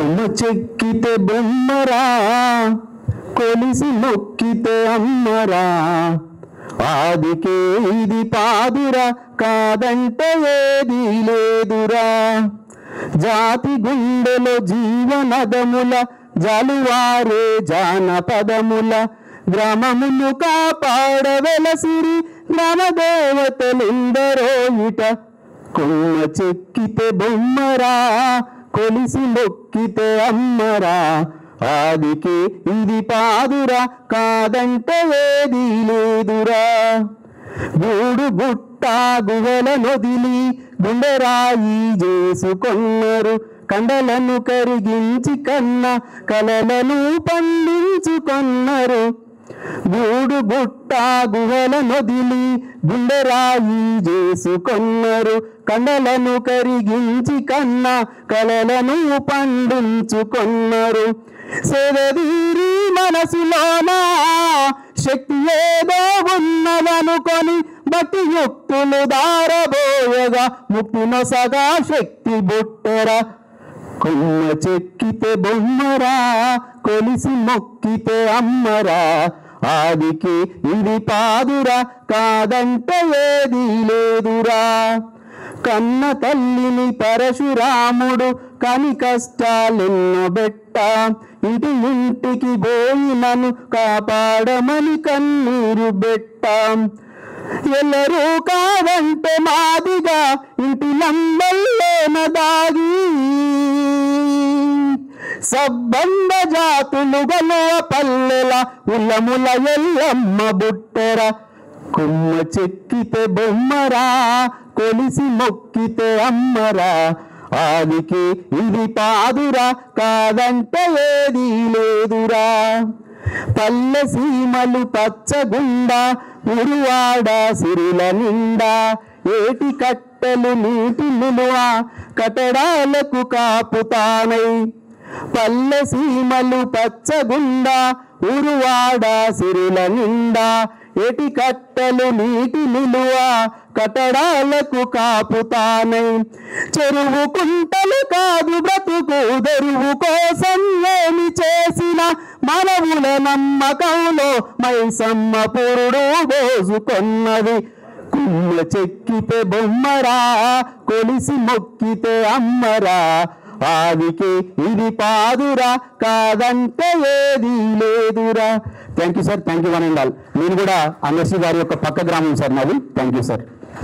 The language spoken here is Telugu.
కొమ్మ చెక్కితే బొమ్మరా, కొలిసి మొక్కితే అమ్మరా, ఆదికే ఇది పాదురా, కాదంటే ఏది లేదురా. జాతి గుండెలో జీవనదముల, జలువారే జానపదముల, గ్రామమును కాపాడవెలసిరి గ్రామదేవతలెందరో ఇట. కొమ్మ చెక్కితే బొమ్మరా, కొలిసి మొక్కితే అమ్మరా, ఆదికి ఇది పాదురా, కాదంటే ఏది లేదురా. గూడు గుట్ట గుహల నొదిలి గుండెరాయి చేసుకొన్నరు, కండలను కరిగించి కన్న కలలను పండించుకొన్నరు. గూడు గుట్ట గుహల నొదిలి గుండెరాయి చేసుకొన్నరు, కండలను కరిగించి కన్న కలలను పండించుకొన్నరు. సేదీరి మనసులోన శక్తి ఏదో ఉన్నదనుకొని భక్తి యుక్తులు దారబోయగా ముక్తినొసగా శక్తి బుట్టెరా. కొమ్మ చెక్కితే బొమ్మరా, కొలిసి మొక్కితే అమ్మరా, ఆదికి ఇది పాదురా, కాదంటే ఏది లేదురా. కన్న తల్లిని పరశురాముడు కని కష్టాలెన్నో బెట్ట, ఇంటి ఇంటికి పోయినను కాపాడమని కన్నీరు బెట్ట. ఎల్లరూ కాదంటే మాదిగా ఇంటి నందల్లోన దాగి, సబ్బంద జాతులు గలువ పల్లెల ఉల్లముల ఎల్లమ్మ బుట్టెర. కొమ్మ చెక్కితే బొమ్మరా, కొలిసి మొక్కితే అమ్మరా, ఆదికి ఇది పాదురా, కాదంటే ఏది లేదురా. పల్లె సీమలు పచ్చగుండా, ఉరువాడ సిరుల నిండా, ఏటి కట్టెలు నీటి నిలువ కట్టడాలకు కాపుతానై. పల్లె సీమలు పచ్చగుండా, ఉరువాడ సిరుల నిండా, ఏటి కట్టెలు నీటి నిలువ కట్టడాలకు కాపుతానై. చెరువు కుంటలు కాదు బ్రతుకు తెరువు కోసం ఏమి చేసిన, మనవుల నమ్మకంలో మైసమ్మ పురుడు పోసుకొన్నది. కొమ్మ చెక్కితే బొమ్మరా, కొలిసి మొక్కితే అమ్మరా, ఆదికి ఇది పాదురా, కాదంటే ఏది లేదురా. Thank you sir, thank you one and all. నేను కూడా అమర్సి గారి యొక్క పక్క గ్రామం సార్ నాది. Thank you sir.